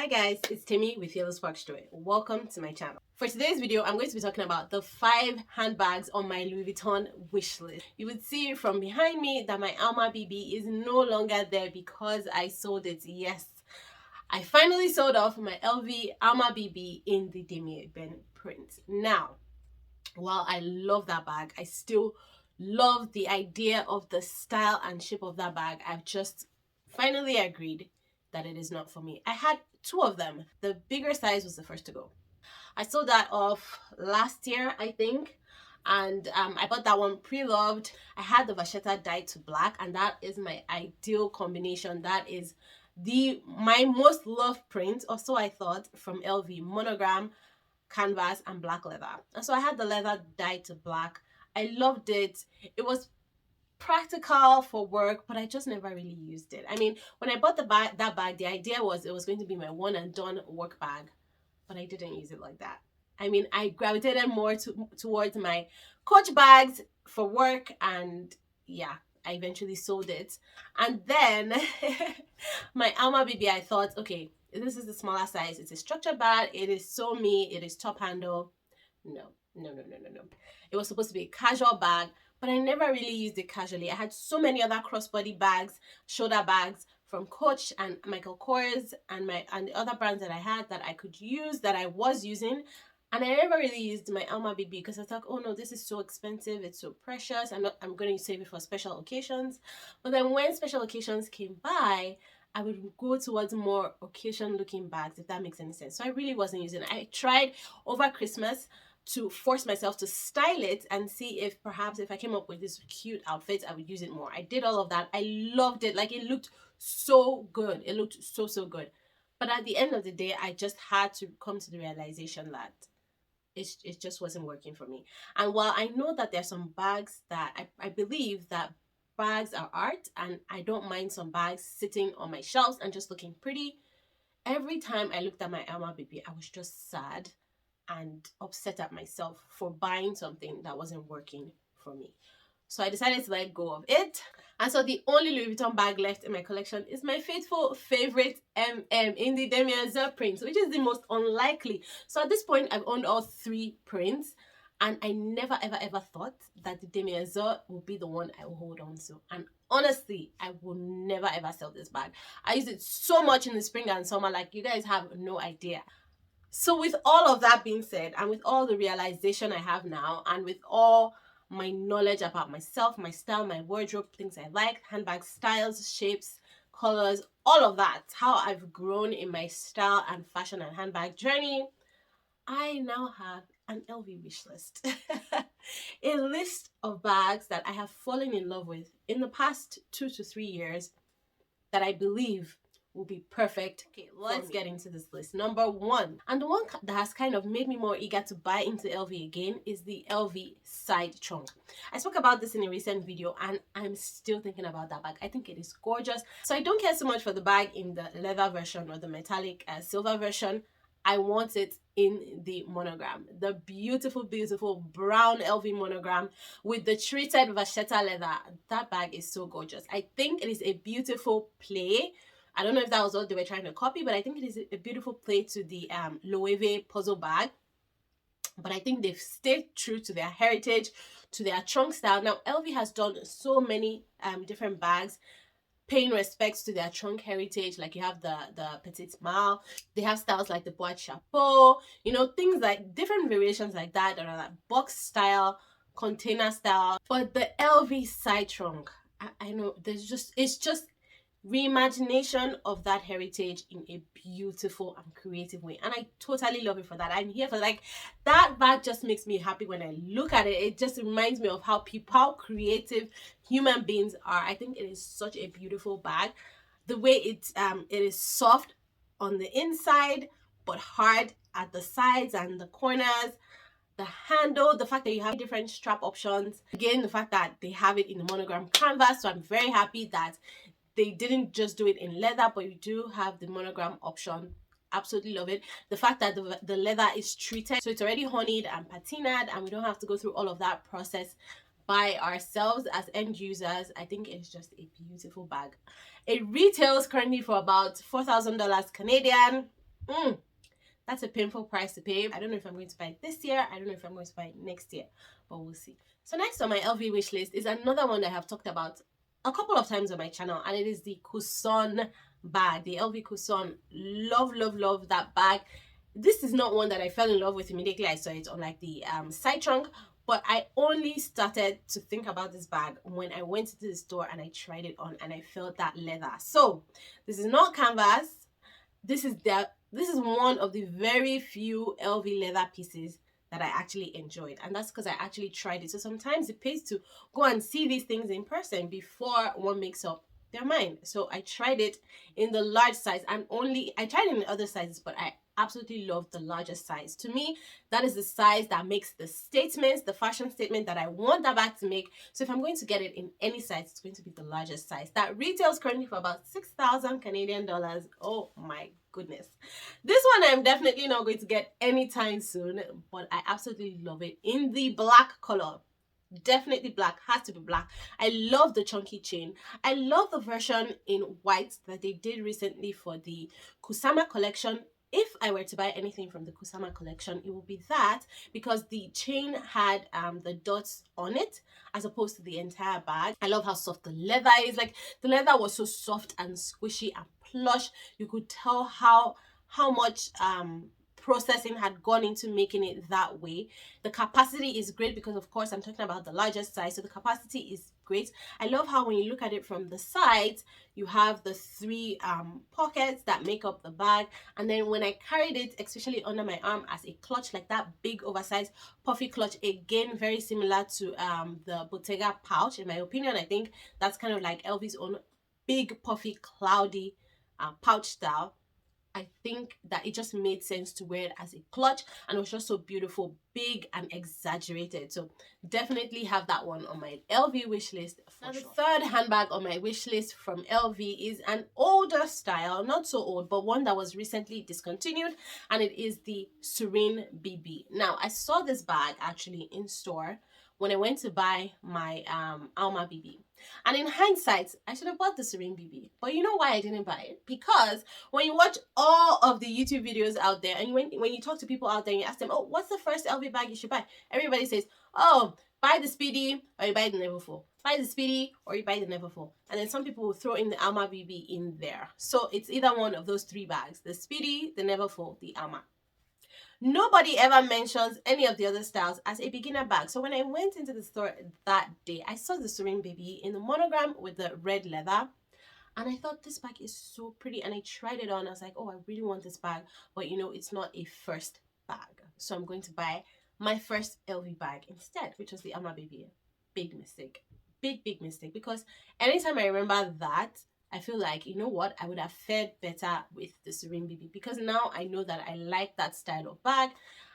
Hi guys, it's Temi with YellowSparksJoy. Welcome to my channel. For today's video, I'm going to be talking about the 5 handbags on my Louis Vuitton wish list. You would see from behind me that my Alma BB is no longer there because I sold it. Yes, I finally sold off my LV Alma BB in the Demi print. Now, while I love that bag, I still love the idea of the style and shape of that bag. I've just finally agreed that it is not for me. I had 2 of them. The bigger size was the first to go. I sold that off last year, I think, and I bought that one pre-loved. I had the vachetta dyed to black, and that is my ideal combination. That is my most loved print, or so I thought, from LV: monogram, canvas, and black leather. And so I had the leather dyed to black. I loved it. It was practical for work, but I just never really used it. I mean, when I bought that bag, the idea was it was going to be my one and done work bag, but I didn't use it like that. I mean, I gravitated more towards my Coach bags for work, and yeah, I eventually sold it. And then my Alma BB, I thought, okay, this is the smaller size. It's a structured bag. It is so me. It is top handle. No. It was supposed to be a casual bag, but I never really used it casually. I had so many other crossbody bags, shoulder bags from Coach and Michael Kors and the other brands that I had that I could use, that I was using, and I never really used my Alma BB because I thought, oh no, this is so expensive, it's so precious. I'm going to save it for special occasions. But then when special occasions came by, I would go towards more occasion looking bags, if that makes any sense. So I really wasn't using it. I tried over Christmas to force myself to style it and see if perhaps if I came up with this cute outfit, I would use it more. I did all of that. I loved it. Like, it looked so good. It looked so good. But at the end of the day, I just had to come to the realization that it just wasn't working for me. And while I know that there's some bags that I believe that bags are art, and I don't mind some bags sitting on my shelves and just looking pretty, every time I looked at my Alma BB, I was just sad and upset at myself for buying something that wasn't working for me. So I decided to let go of it. And so the only Louis Vuitton bag left in my collection is my faithful favorite in the Demi print, which is the most unlikely. So at this point, I've owned all 3 prints, and I never ever thought that the Demi would be the one I will hold on to. And honestly, I will never ever sell this bag. I use it so much in the spring and summer, like you guys have no idea. So with all of that being said, and with all the realization I have now, and with all my knowledge about myself, my style, my wardrobe, things I like, handbag styles, shapes, colors, all of that, how I've grown in my style and fashion and handbag journey, I now have an LV wish list. A list of bags that I have fallen in love with in the past 2 to 3 years that I believe will be perfect. Okay, let's get into this list. Number 1, and the one that has kind of made me more eager to buy into LV again, is the LV side trunk. I spoke about this in a recent video, and I'm still thinking about that bag. I think it is gorgeous. So I don't care so much for the bag in the leather version or the metallic silver version. I want it in the monogram, the beautiful brown LV monogram with the treated vachetta leather. That bag is so gorgeous. I think it is a beautiful play. I don't know if that was what they were trying to copy, but I think it is a beautiful play to the Loewe puzzle bag. But I think they've stayed true to their heritage, to their trunk style. Now, LV has done so many different bags, paying respects to their trunk heritage. Like, you have the petite malle. They have styles like the boîte chapeau, you know, things like different variations like that are like box style, container style. But the LV side trunk, I know it's just reimagination of that heritage in a beautiful and creative way, and I totally love it for that. I'm here for, like, that bag just makes me happy when I look at it. It just reminds me of how creative human beings are. I think it is such a beautiful bag. The way it is soft on the inside but hard at the sides and the corners. The handle, the fact that you have different strap options, again, the fact that they have it in the monogram canvas. So I'm very happy that they didn't just do it in leather, but you do have the monogram option. Absolutely love it. The fact that the leather is treated, so it's already honeyed and patinaed, and we don't have to go through all of that process by ourselves as end users. I think it's just a beautiful bag. It retails currently for about $4,000 Canadian. That's a painful price to pay. I don't know if I'm going to buy it this year. I don't know if I'm going to buy it next year, but we'll see. So next on my LV wish list is another one that I have talked about a couple of times on my channel, and it is the Cusson bag, the LV Cusson. Love that bag. This is not one that I fell in love with immediately I saw it on like the side trunk, but I only started to think about this bag when I went to the store and I tried it on and I felt that leather. So this is not canvas. This is one of the very few LV leather pieces that I actually enjoyed, and that's because I actually tried it. So sometimes it pays to go and see these things in person before one makes up their mind. So I tried it in the large size, and I tried it in other sizes, but I absolutely love the largest size. To me, that is the size that makes the statements, the fashion statement that I want that bag to make. So if I'm going to get it in any size, it's going to be the largest size. That retails currently for about 6,000 Canadian dollars. Oh my goodness. This one I'm definitely not going to get anytime soon, but I absolutely love it in the black color. Definitely black, has to be black. I love the chunky chain. I love the version in white that they did recently for the Kusama collection. If I were to buy anything from the Kusama collection, it would be that, because the chain had the dots on it as opposed to the entire bag. I love how soft the leather is. Like, the leather was so soft and squishy and plush. You could tell how much processing had gone into making it that way. The capacity is great because, of course, I'm talking about the largest size, so the capacity is great. I love how when you look at it from the sides, you have the three pockets that make up the bag, and then when I carried it, especially under my arm as a clutch, like that big oversized puffy clutch, again very similar to the Bottega pouch. In my opinion, I think that's kind of like LV's own big puffy cloudy pouch style. I think that it just made sense to wear it as a clutch, and it was just so beautiful, big and exaggerated. So definitely have that one on my LV wish list. Now, the third handbag on my wish list from LV is an older style, not so old, but one that was recently discontinued, and it is the Surene BB. Now, I saw this bag actually in store when I went to buy my Alma BB. And in hindsight, I should have bought the Surene BB. But you know why I didn't buy it? Because when you watch all of the YouTube videos out there, and when you talk to people out there and you ask them, oh, what's the first LV bag you should buy? Everybody says, oh, buy the Speedy or you buy the Neverfull. Buy the Speedy or you buy the Neverfull. And then some people will throw in the Alma BB in there. So it's either one of those three bags. The Speedy, the Neverfull, the Alma. Nobody ever mentions any of the other styles as a beginner bag. So when I went into the store that day, I saw the Surene BB in the monogram with the red leather, and I thought this bag is so pretty, and I tried it on. I was like, oh, I really want this bag, but you know, it's not a first bag, so I'm going to buy my first LV bag instead, which was the Alma BB. Big mistake, big mistake, because anytime I remember that, I feel like, you know what, I would have fared better with the Surene BB, because now I know that I like that style of bag.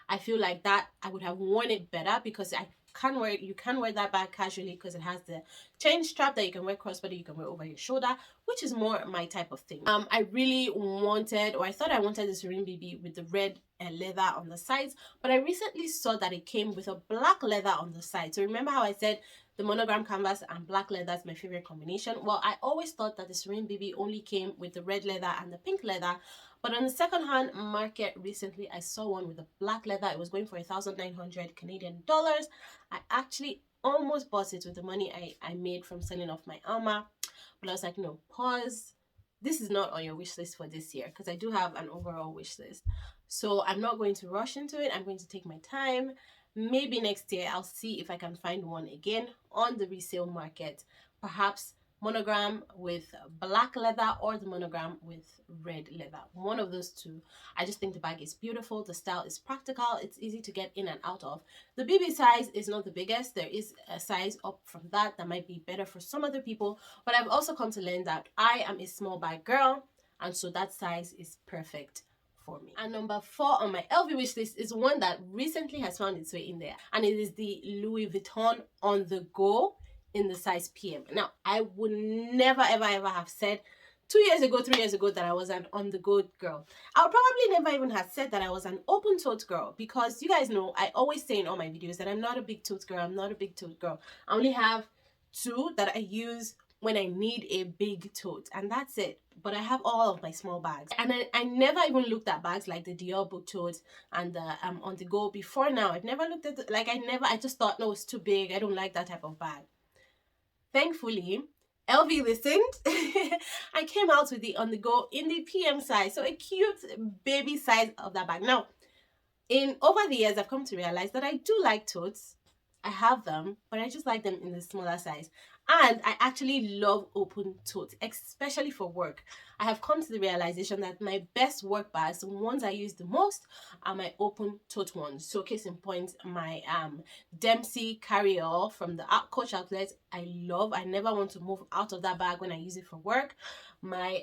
I feel like that I would have worn it better, because you can wear that bag casually because it has the chain strap that you can wear crossbody, you can wear over your shoulder, which is more my type of thing. I really wanted, or I thought I wanted the Surene BB with the red leather on the sides, but I recently saw that it came with a black leather on the side. So remember how I said the monogram canvas and black leather is my favorite combination? Well, I always thought that the Surene BB only came with the red leather and the pink leather, but on the second-hand market recently, I saw one with the black leather. It was going for 1,900 Canadian dollars. I actually almost bought it with the money I made from selling off my Alma, but I was like, no, pause. This is not on your wish list for this year, because I do have an overall wish list. So I'm not going to rush into it. I'm going to take my time. Maybe next year I'll see if I can find one again on the resale market. Perhaps monogram with black leather or the monogram with red leather. One of those two. I just think the bag is beautiful. The style is practical. It's easy to get in and out of. The BB size is not the biggest. There is a size up from that might be better for some other people. But I've also come to learn that I am a small bag girl, and so that size is perfect for me. And number 4 on my LV wish list is one that recently has found its way in there, and it is the Louis Vuitton On The Go in the size PM. Now, I would never ever have said 2 years ago, 3 years ago that I was an on the go girl. I would probably never even have said that I was an open tote girl, because you guys know I always say in all my videos that I'm not a big tote girl. I'm not a big tote girl. I only have 2 that I use when I need a big tote, and that's it. But I have all of my small bags, and I never even looked at bags like the Dior book tote and the on the go before now. I've never looked at I just thought, no, it's too big, I don't like that type of bag. Thankfully, LV listened. I came out with the on the go in the PM size, so a cute baby size of that bag. Now, in over the years, I've come to realize that I do like totes. I have them, but I just like them in the smaller size. And I actually love open totes, especially for work. I have come to the realization that my best work bags, the ones I use the most, are my open tote ones. So case in point, my Dempsey carry-all from the Coach outlet, I love. I never want to move out of that bag when I use it for work. My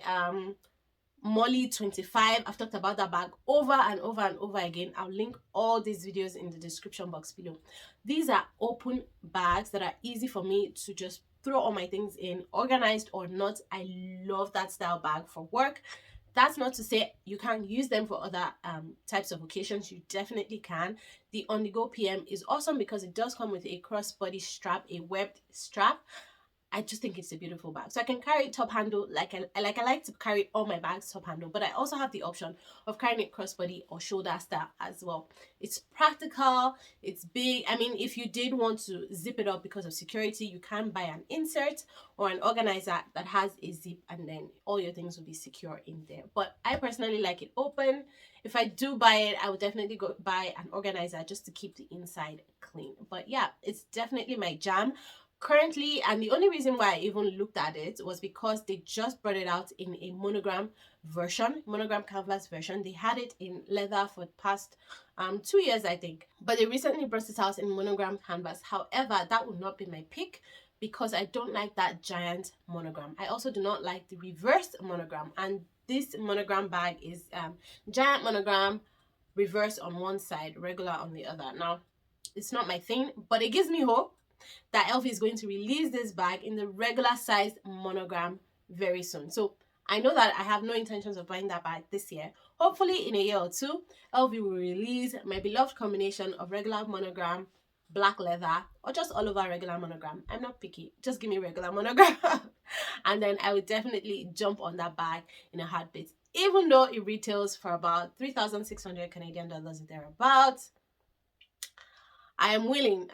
Molly 25, I've talked about that bag over and over and over again. I'll link all these videos in the description box below. These are open bags that are easy for me to just throw all my things in, organized or not. I love that style bag for work. That's not to say you can't use them for other types of occasions. You definitely can. The On The Go PM is awesome because it does come with a crossbody strap, a webbed strap. I just think it's a beautiful bag. So I can carry it top handle like I like to carry all my bags top handle, but I also have the option of carrying it crossbody or shoulder style as well. It's practical, it's big. I mean, if you did want to zip it up because of security, you can buy an insert or an organizer that has a zip, and then all your things will be secure in there. But I personally like it open. If I do buy it, I would definitely go buy an organizer just to keep the inside clean. But yeah, it's definitely my jam currently, and the only reason why I even looked at it was because they just brought it out in a monogram version, monogram canvas version. They had it in leather for the past 2 years, I think, but they recently brought it out in monogram canvas. However, that would not be my pick because I don't like that giant monogram. I also do not like the reverse monogram, and this monogram bag is giant monogram, reverse on one side, regular on the other. Now, it's not my thing, but it gives me hope that LV is going to release this bag in the regular size monogram very soon. So I know that I have no intentions of buying that bag this year. Hopefully in a year or two, LV will release my beloved combination of regular monogram, black leather, or just all over regular monogram. I'm not picky, just give me regular monogram. And then I would definitely jump on that bag in a heartbeat, even though it retails for about 3,600 Canadian dollars thereabouts. I am willing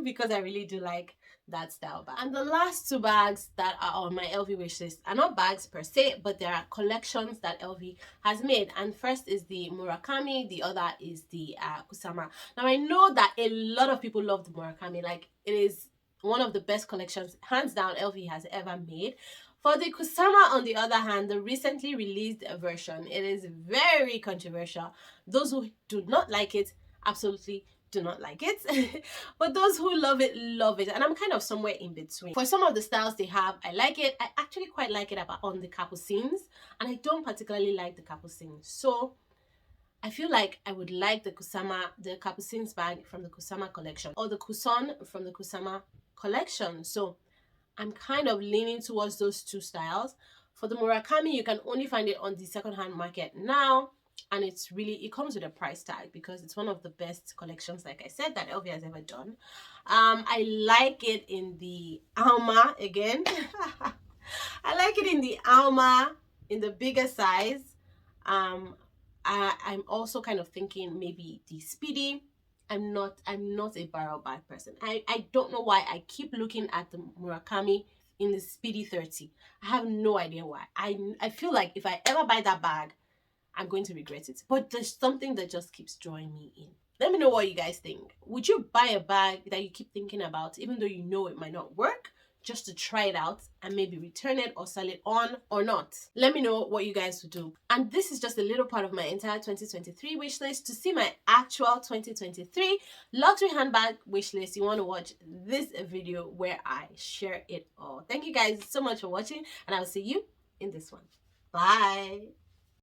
because I really do like that style bag. And the last two bags that are on my LV wish list are not bags per se, but there are collections that LV has made. And first is the Murakami, the other is the Kusama. Now I know that a lot of people love the Murakami, like it is one of the best collections, hands down, LV has ever made. For the Kusama, on the other hand, the recently released version, it is very controversial. Those who do not like it absolutely do not like it, but those who love it, and I'm kind of somewhere in between. For some of the styles they have, I like it. I actually quite like it on the capucines, and I don't particularly like the capucines, so I feel like I would like the Kusama, the capucines bag from the Kusama collection, or the Kuson from the Kusama collection. So I'm kind of leaning towards those two styles. For the Murakami, you can only find it on the secondhand market now, and it comes with a price tag because it's one of the best collections, like I said, that LV has ever done. I like it in the Alma again. I like it in the Alma in the bigger size. I'm also kind of thinking maybe the Speedy. I'm not a barrel bag person. I don't know why I keep looking at the Murakami in the Speedy 30. I have no idea why. I feel like if I ever buy that bag, I'm going to regret it. But there's something that just keeps drawing me in. Let me know what you guys think. Would you buy a bag that you keep thinking about, even though you know it might not work, just to try it out and maybe return it or sell it on, or not? Let me know what you guys would do. And this is just a little part of my entire 2023 wish list. To see my actual 2023 luxury handbag wish list, you want to watch this video where I share it all. Thank you guys so much for watching, and I'll see you in this one. Bye.